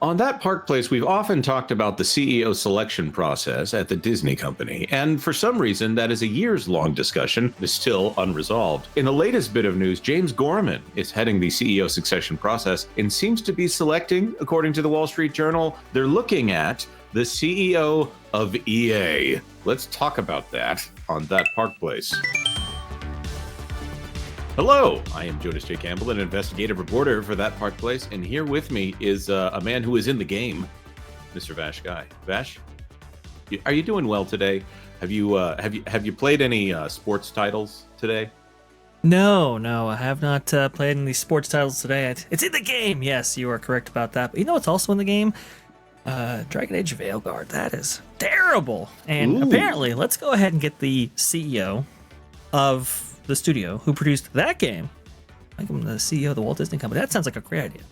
On that Park Place, we've often talked about the CEO selection process at the Disney company, and for some reason, that is a years-long discussion that is still unresolved. In the latest bit of news, James Gorman is heading the CEO succession process and seems to be selecting, according to the Wall Street Journal, they're looking at the CEO of EA. Let's talk about that on that Park Place. Hello, I am Jonas J. Campbell, an investigative reporter for That Park Place, and here with me is a man who is in the game, Mr. VashSky. Vash, are you doing well today? Have you played any sports titles today? No, I have not played any sports titles today. It's in the game. Yes, you are correct about that. But you know what's also in the game? Dragon Age Veilguard. That is terrible. And Ooh. apparently, let's go ahead and get the CEO of the studio who produced that game. Like I'm the CEO of the Walt Disney Company. That sounds like a great idea.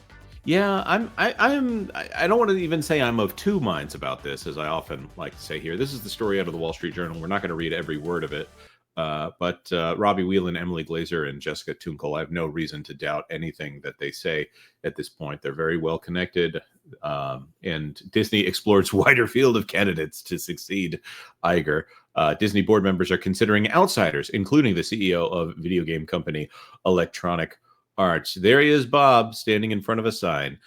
Yeah, I don't want to even say I'm of two minds about this, as I often like to say here. This is the story out of the Wall Street Journal. We're not going to read every word of it. But Robbie Whelan, Emily Glazer, and Jessica Tunkel, I have no reason to doubt anything that they say at this point. They're very well connected, and Disney explores wider field of candidates to succeed Iger. Disney board members are considering outsiders, including the CEO of video game company Electronic Arts. There he is, Bob, standing in front of a sign.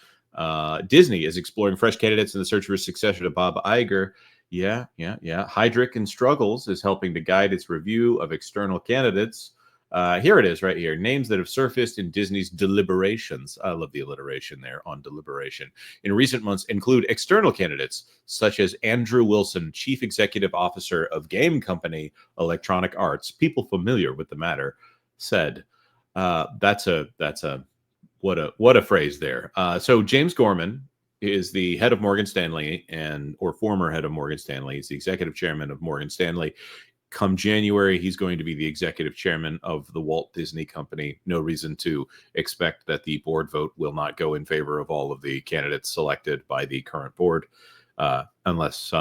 Disney is exploring fresh candidates in the search for a successor to Bob Iger. Yeah. Heydrich and Struggles is helping to guide its review of external candidates. Here it is right here. Names that have surfaced in Disney's deliberations. I love the alliteration there on deliberation. In recent months include external candidates such as Andrew Wilson, Chief Executive Officer of game company Electronic Arts. People familiar with the matter said. That's a what a phrase there. So James Gorman is the head of Morgan Stanley or former head of Morgan Stanley. He's the executive chairman of Morgan Stanley. Come January, he's going to be the executive chairman of the Walt Disney Company. No reason to expect that the board vote will not go in favor of all of the candidates selected by the current board, unless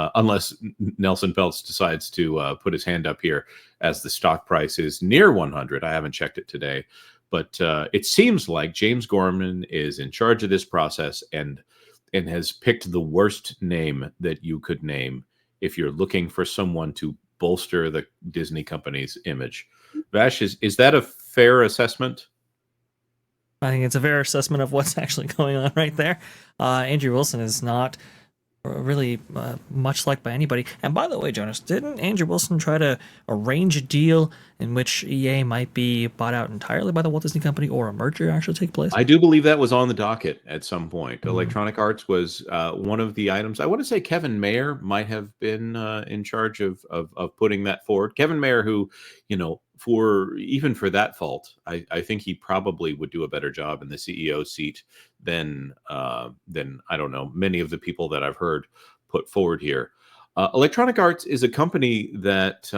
Nelson Peltz decides to put his hand up here as the stock price is near 100. I haven't checked it today, but it seems like James Gorman is in charge of this process and has picked the worst name that you could name if you're looking for someone to bolster the Disney company's image. Vash, is that a fair assessment? I think it's a fair assessment of what's actually going on right there. Andrew Wilson is not really much liked by anybody. And by the way, Jonas, didn't Andrew Wilson try to arrange a deal in which EA might be bought out entirely by the Walt Disney Company or a merger actually take place? I do believe that was on the docket at some point. Mm. Electronic Arts was one of the items. I want to say Kevin Mayer might have been in charge of putting that forward. Kevin Mayer, who, for that fault, I think he probably would do a better job in the CEO seat than I don't know, many of the people that I've heard put forward here. Electronic Arts is a company that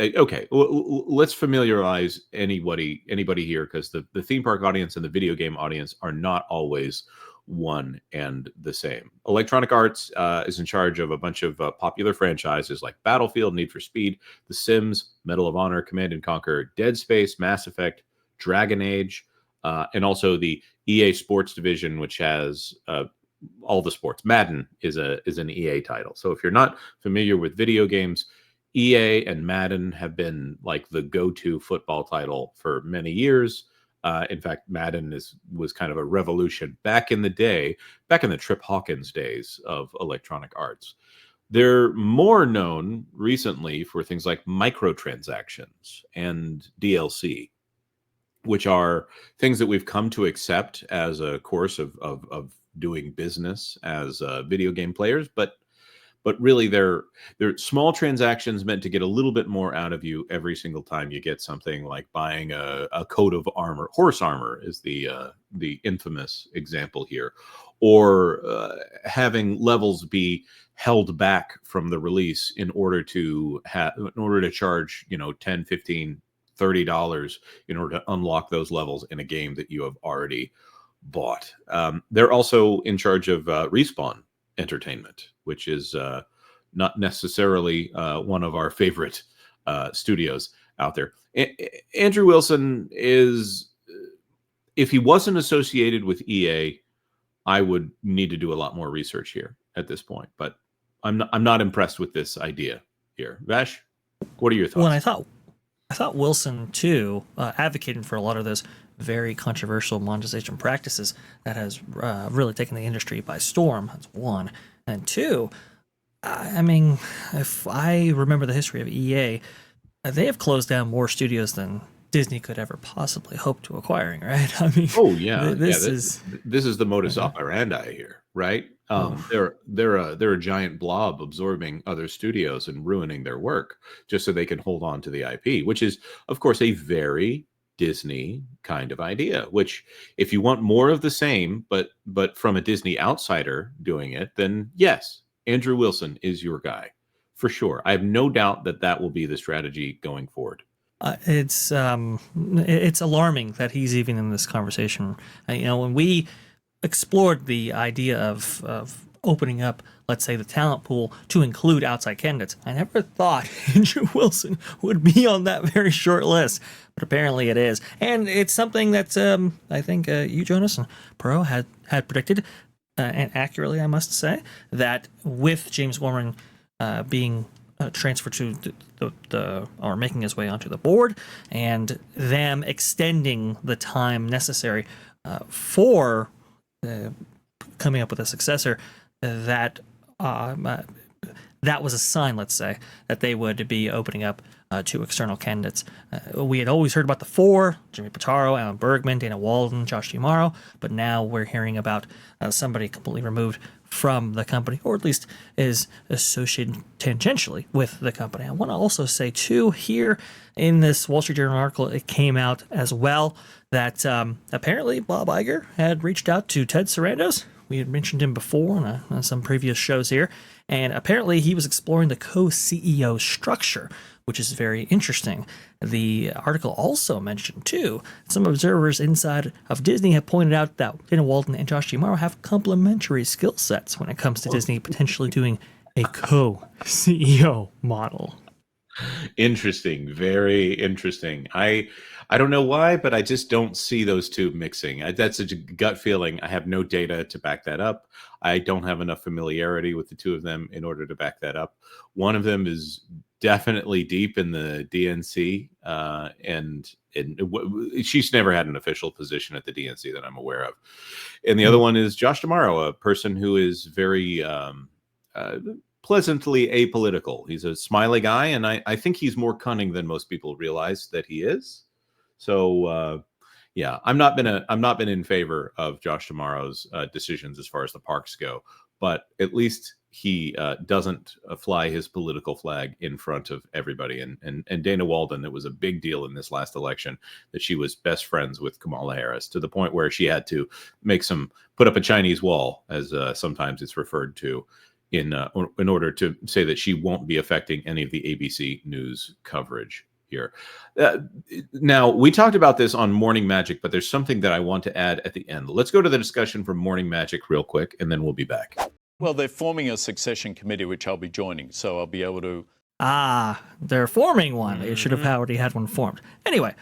okay, let's familiarize anybody here, because the theme park audience and the video game audience are not always one and the same. Electronic Arts is in charge of a bunch of popular franchises like Battlefield, Need for Speed, The Sims, Medal of Honor, Command and Conquer, Dead Space, Mass Effect, Dragon Age, and also the EA Sports division, which has all the sports. Madden is an EA title. So if you're not familiar with video games, EA and Madden have been like the go-to football title for many years. In fact, Madden was kind of a revolution back in the day, back in the Trip Hawkins days of Electronic Arts. They're more known recently for things like microtransactions and DLC, which are things that we've come to accept as a course of doing business as video game players, but really they're small transactions meant to get a little bit more out of you every single time you get something, like buying a coat of armor. Horse armor is the infamous example here, or having levels be held back from the release in order to charge 10, 15, $30 in order to unlock those levels in a game that you have already bought. They're also in charge of Respawn Entertainment, which is not necessarily one of our favorite studios out there. Andrew Wilson is, if he wasn't associated with EA, I would need to do a lot more research here at this point. But I'm not impressed with this idea here. Vash, what are your Well, thoughts? I thought Wilson too, advocating for a lot of those very controversial monetization practices that has really taken the industry by storm. That's one, and two. I mean, if I remember the history of EA, they have closed down more studios than Disney could ever possibly hope to acquiring. Right? I mean, Oh yeah, yeah. this is. This is the modus operandi here, right? Oh, They're a giant blob absorbing other studios and ruining their work just so they can hold on to the IP, which is, of course, a very Disney kind of idea. Which, if you want more of the same, but from a Disney outsider doing it, then yes, Andrew Wilson is your guy for sure. I have no doubt that that will be the strategy going forward. It's alarming that he's even in this conversation. When we explored the idea of opening up, let's say, the talent pool to include outside candidates, I never thought Andrew Wilson would be on that very short list, but apparently it is, and it's something that I think you, Jonas, and Pro had predicted, and accurately, I must say, that with James Gorman being transferred to the or making his way onto the board, and them extending the time necessary for coming up with a successor, that that was a sign, let's say, that they would be opening up to external candidates. We had always heard about the four: Jimmy Pitaro, Alan Bergman, Dana Walden, Josh D'Amaro, but now we're hearing about somebody completely removed from the company, or at least is associated tangentially with the company. I want to also say, too, here in this Wall Street Journal article, it came out as well that apparently Bob Iger had reached out to Ted Sarandos. We had mentioned him before on some previous shows here, and apparently he was exploring the co-CEO structure, which is very interesting. The article also mentioned, too, some observers inside of Disney have pointed out that Dana Walden and Josh D'Amaro have complementary skill sets when it comes to Disney potentially doing a co-CEO model. Interesting, very interesting. I don't know why, but I just don't see those two mixing. That's a gut feeling. I have no data to back that up. I don't have enough familiarity with the two of them in order to back that up. One of them is definitely deep in the DNC, and she's never had an official position at the DNC that I'm aware of. And the other one is Josh D'Amaro, a person who is very pleasantly apolitical. He's a smiley guy, and I think he's more cunning than most people realize that he is. So yeah, I'm not been in favor of Josh D'Amaro's decisions as far as the parks go, but at least he doesn't fly his political flag in front of everybody. And Dana Walden, it was a big deal in this last election that she was best friends with Kamala Harris, to the point where she had to put up a Chinese wall, as sometimes it's referred to, in order to say that she won't be affecting any of the ABC News coverage here. Now, we talked about this on Morning Magic, but there's something that I want to add at the end. Let's go to the discussion from Morning Magic real quick, and then we'll be back. Well, they're forming a succession committee, which I'll be joining, so I'll be able to... They're forming one. They should have already had one formed. Anyway,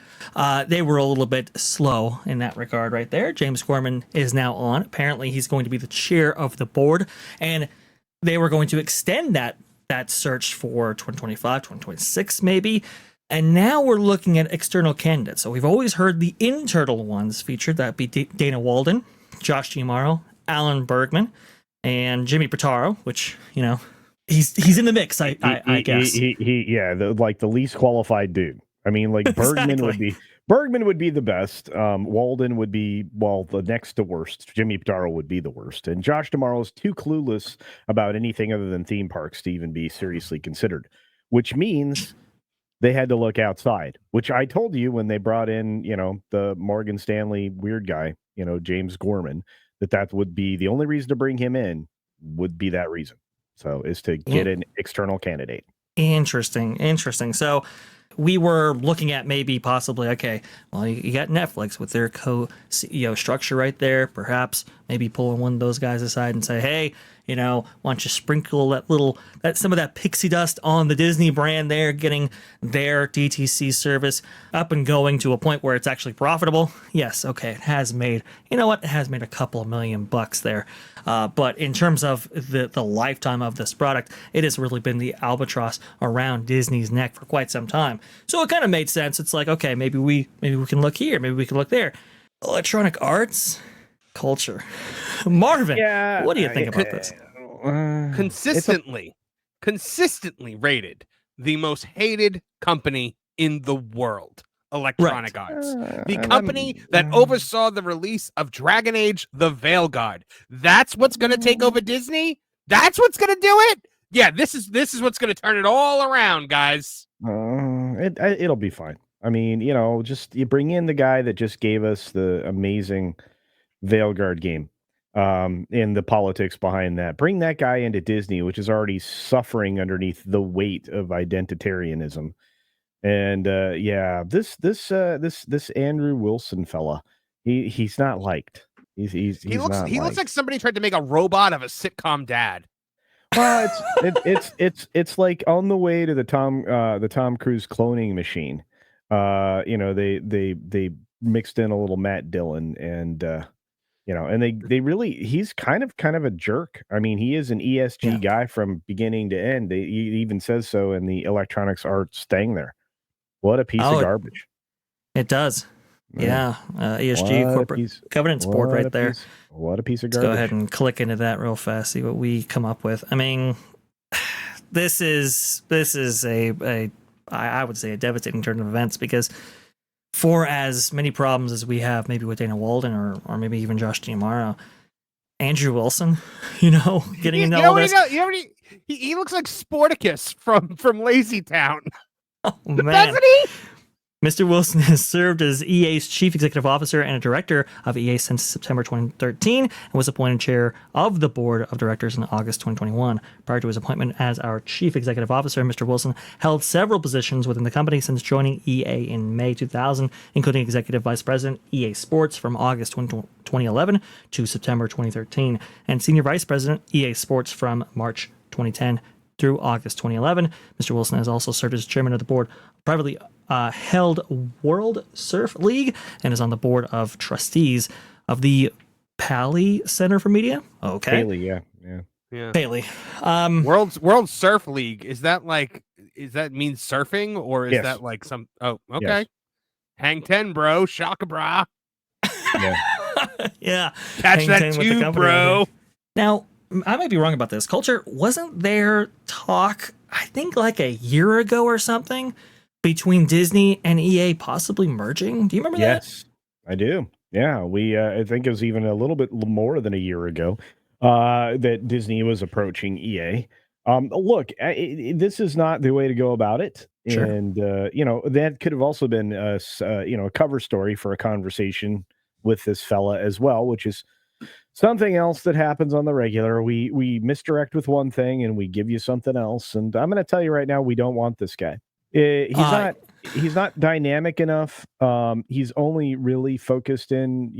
they were a little bit slow in that regard right there. James Gorman is now on. Apparently, he's going to be the chair of the board, and they were going to extend that search for 2025, 2026 maybe. And now we're looking at external candidates. So we've always heard the internal ones featured. That'd be Dana Walden, Josh D'Amaro, Alan Bergman, and Jimmy Pitaro, which, he's in the mix, I guess. The least qualified dude. I mean, like Exactly. Bergman would be the best. Walden would be, the next to worst. Jimmy Pitaro would be the worst. And Josh D'Amaro's too clueless about anything other than theme parks to even be seriously considered, which means they had to look outside, which I told you when they brought in, the Morgan Stanley weird guy, James Gorman, that would be the only reason to bring him in, would be that reason. So is to get an external candidate. Interesting. So we were looking at maybe possibly, okay, well, you got Netflix with their co-CEO structure right there. Perhaps maybe pulling one of those guys aside and say, hey, why don't you sprinkle some of that pixie dust on the Disney brand there, getting their DTC service up and going to a point where it's actually profitable. Yes, okay, it has made, it has made a couple of $1,000,000 there. But in terms of the lifetime of this product, it has really been the albatross around Disney's neck for quite some time. So it kind of made sense. It's like, okay, maybe we can look here, maybe we can look there. Electronic arts, culture. Marvin, what do you think about this? Consistently rated the most hated company in the world. Electronic Arts, the company that oversaw the release of Dragon Age: The Veilguard. That's what's going to take over Disney. That's what's going to do it. Yeah, this is what's going to turn it all around, guys. It'll be fine. I mean, just you bring in the guy that just gave us the amazing Veilguard game, and the politics behind that. Bring that guy into Disney, which is already suffering underneath the weight of identitarianism. And this Andrew Wilson fella, he's not liked. He looks like somebody tried to make a robot of a sitcom dad. Well, it's like on the way to the Tom Cruise cloning machine. They mixed in a little Matt Dillon, and and they really, he's kind of a jerk. I mean, he is an ESG guy from beginning to end. He even says so in the Electronics Arts thing there. What a piece of garbage. It does. Yeah. ESG Corporate Governance Board right there. What a piece of garbage. Let's go ahead and click into that real fast, see what we come up with. I mean, this is I would say a devastating turn of events, because for as many problems as we have maybe with Dana Walden or maybe even Josh D'Amaro, Andrew Wilson, getting into all this. He looks like Sporticus from Lazy Town. Oh, man. Doesn't he? Mr. Wilson has served as EA's chief executive officer and a director of EA since September 2013 and was appointed chair of the board of directors in August 2021. Prior to his appointment as our chief executive officer, Mr. Wilson held several positions within the company since joining EA in May 2000, including executive vice president, EA Sports from August 2011 to September 2013, and senior vice president, EA Sports from March 2010 through August 2011. Mr. Wilson has also served as chairman of the board of privately held World Surf League and is on the board of trustees of the Paley Center for Media. Okay. Paley, yeah. Paley. World Surf League. Is that mean surfing, or is that like some? Oh, okay. Yes. Hang 10, bro. Shaka bra. Yeah. Yeah. Catch that too, bro. Now, I might be wrong about this. Culture, wasn't there talk, I think like a year ago or something, between Disney and EA possibly merging? Do you remember that? Yes, I do. Yeah, I think it was even a little bit more than a year ago that Disney was approaching EA. Look, this is not the way to go about it. Sure. And, that could have also been, a cover story for a conversation with this fella as well, which is something else that happens on the regular. We misdirect with one thing and we give you something else. And I'm going to tell you right now, we don't want this guy. He's not dynamic enough. He's only really focused in,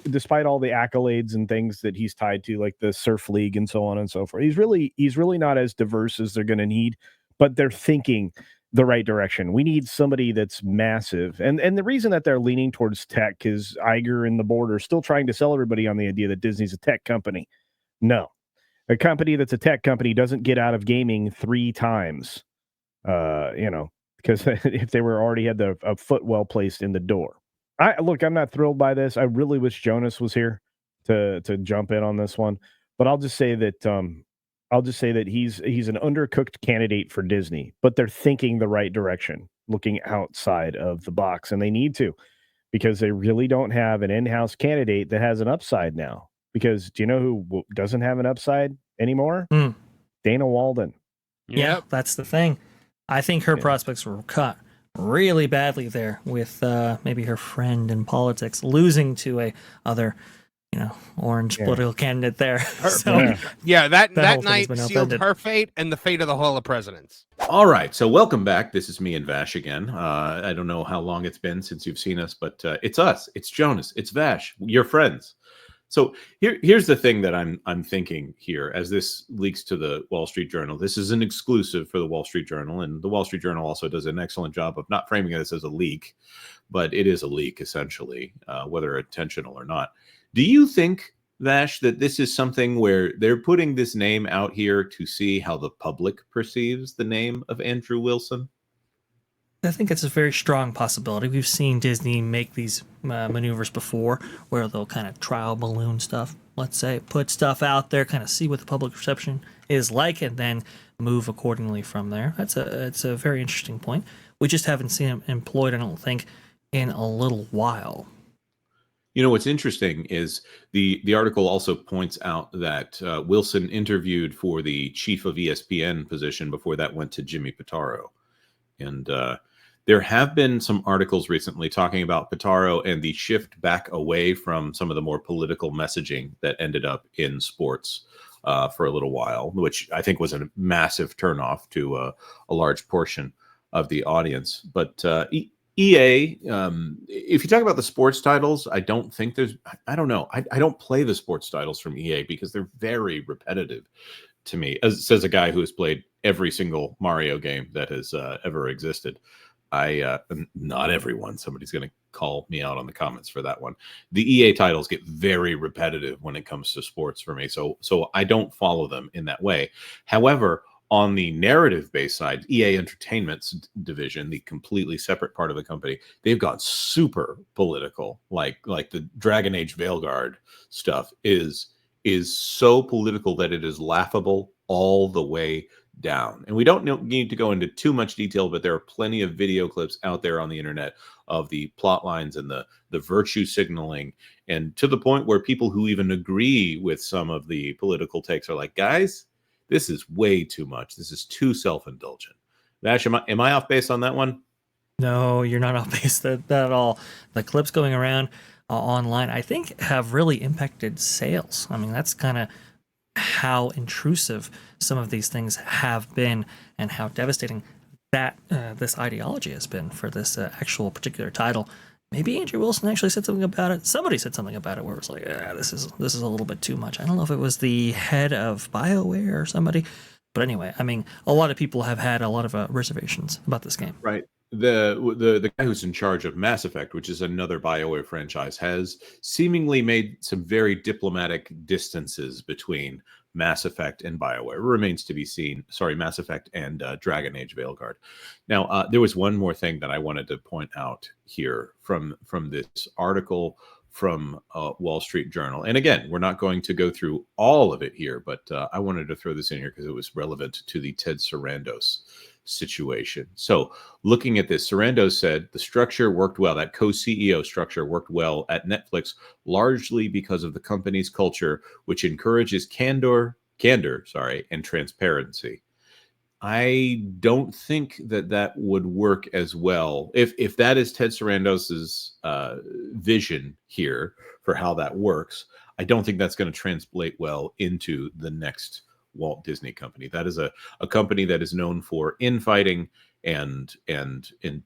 despite all the accolades and things that he's tied to, like the Surf League and so on and so forth. He's really not as diverse as they're going to need, but they're thinking the right direction. We need somebody that's massive. And the reason that they're leaning towards tech is Iger and the board are still trying to sell everybody on the idea that Disney's a tech company. No, a company that's a tech company doesn't get out of gaming 3 times. Because if they were already had a foot well placed in the door. I'm not thrilled by this. I really wish Jonas was here to jump in on this one. But I'll just say that he's an undercooked candidate for Disney, but they're thinking the right direction, looking outside of the box, and they need to, because they really don't have an in-house candidate that has an upside now. Because do you know who doesn't have an upside anymore? Dana Walden. Yeah, that's the thing. I think her prospects were cut really badly there with maybe her friend in politics losing to a other orange political candidate there. That whole thing has night been sealed upended. her fate and the fate of the Hall of Presidents. All right, so welcome back. This is me and Vash again. I don't know how long it's been since you've seen us, but it's us. It's Jonas. It's Vash. Your friends. So here's the thing that I'm thinking here as this leaks to the Wall Street Journal. This is an exclusive for the Wall Street Journal, and the Wall Street Journal also does an excellent job of not framing this as a leak, but it is a leak essentially, whether intentional or not. Do you think, Vash, that this is something where they're putting this name out here to see how the public perceives the name of Andrew Wilson? I think it's a very strong possibility. We've seen Disney make these maneuvers before where they'll kind of trial balloon stuff, let's say, put stuff out there, kind of see what the public perception is like, and then move accordingly from there. It's a very interesting point. We just haven't seen it employed, I don't think, in a little while. What's interesting is the article also points out that Wilson interviewed for the chief of ESPN position before that went to Jimmy Pitaro. And there have been some articles recently talking about Pitaro and the shift back away from some of the more political messaging that ended up in sports for a little while, which I think was a massive turnoff to a large portion of the audience. But EA, if you talk about the sports titles, I don't think I don't know. I don't play the sports titles from EA because they're very repetitive to me, as says a guy who has played every single Mario game that has ever existed. Not everyone. Somebody's going to call me out on the comments for that one. The EA titles get very repetitive when it comes to sports for me. So I don't follow them in that way. However, on the narrative-based side, EA Entertainment's division, the completely separate part of the company, they've got super political. Like the Dragon Age Veilguard stuff is so political that it is laughable all the way down. And we don't need to go into too much detail, but there are plenty of video clips out there on the internet of the plot lines and the virtue signaling, and to the point where people who even agree with some of the political takes are like, guys, this is way too much. This is too self-indulgent. Vash, am I off base on that one? No, you're not off base that at all. The clips going around online, I think, have really impacted sales. I mean, that's kind of how intrusive some of these things have been and how devastating that this ideology has been for this actual particular title. Maybe Andrew Wilson actually said something about it. Somebody said something about it where it was like, this is a little bit too much. I don't know if it was the head of BioWare or somebody. But anyway, I mean, a lot of people have had a lot of reservations about this game. Right. The guy who's in charge of Mass Effect, which is another BioWare franchise, has seemingly made some very diplomatic distances between Mass Effect and BioWare. It remains to be seen. Sorry, Mass Effect and Dragon Age Veilguard. Now, there was one more thing that I wanted to point out here from this article from Wall Street Journal. And again, we're not going to go through all of it here, but I wanted to throw this in here because it was relevant to the Ted Sarandos situation. So looking at this, Sarandos said the structure worked well. That co-CEO structure worked well at Netflix, largely because of the company's culture, which encourages candor, and transparency. I don't think that would work as well. If that is Ted Sarandos's vision here for how that works, I don't think that's going to translate well into the next Walt Disney Company. That is a company that is known for infighting and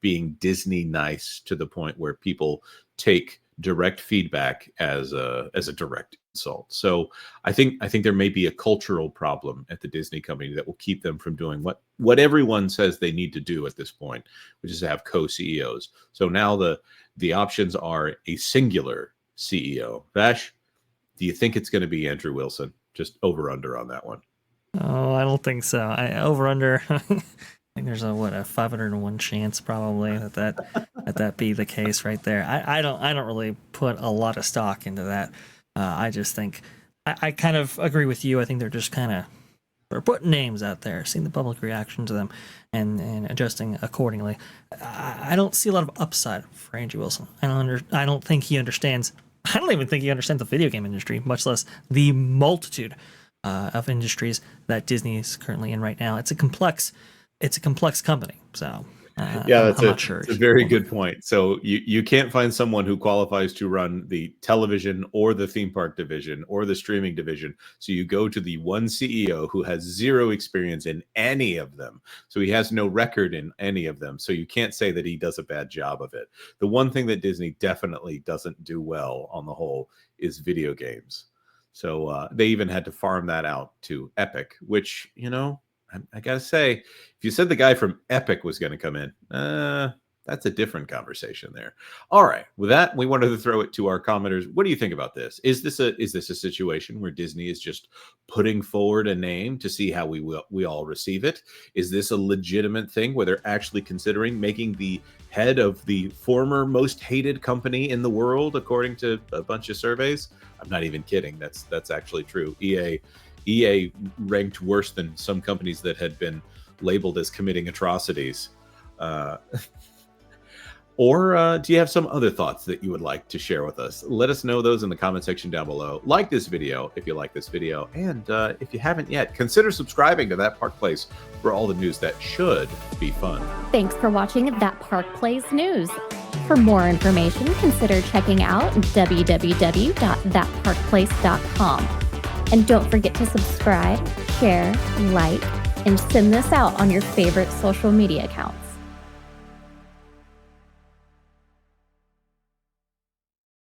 being Disney nice to the point where people take direct feedback as a direct insult. So I think there may be a cultural problem at the Disney Company that will keep them from doing what everyone says they need to do at this point, which is to have co-CEOs. So now the options are a singular CEO. Vash, do you think it's going to be Andrew Wilson? Just over under on that one. Oh, I don't think so. Over under. I think there's a 501 chance probably that be the case right there. I don't really put a lot of stock into that. I just think I kind of agree with you. I think they're just they're putting names out there, seeing the public reaction to them, and adjusting accordingly. I don't see a lot of upside for Andrew Wilson. I don't think he understands. I don't even think he understands the video game industry, much less the multitude of industries that Disney is currently in right now. It's a complex company. So Yeah, I'm not sure. it's a very good point. So you can't find someone who qualifies to run the television or the theme park division or the streaming division. So you go to the one CEO who has zero experience in any of them. So he has no record in any of them. So you can't say that he does a bad job of it. The one thing that Disney definitely doesn't do well on the whole is video games. So they even had to farm that out to Epic, which, I gotta say, if you said the guy from Epic was going to come in, that's a different conversation there. All right, with that, we wanted to throw it to our commenters. What do you think about this? Is this a situation where Disney is just putting forward a name to see how we all receive it? Is this a legitimate thing where they're actually considering making the head of the former most hated company in the world, according to a bunch of surveys? I'm not even kidding. That's actually true. EA ranked worse than some companies that had been labeled as committing atrocities. Or do you have some other thoughts that you would like to share with us? Let us know those in the comment section down below. Like this video if you like this video. And if you haven't yet, consider subscribing to That Park Place for all the news that should be fun. Thanks for watching That Park Place News. For more information, consider checking out www.thatparkplace.com. And don't forget to subscribe, share, like, and send this out on your favorite social media account.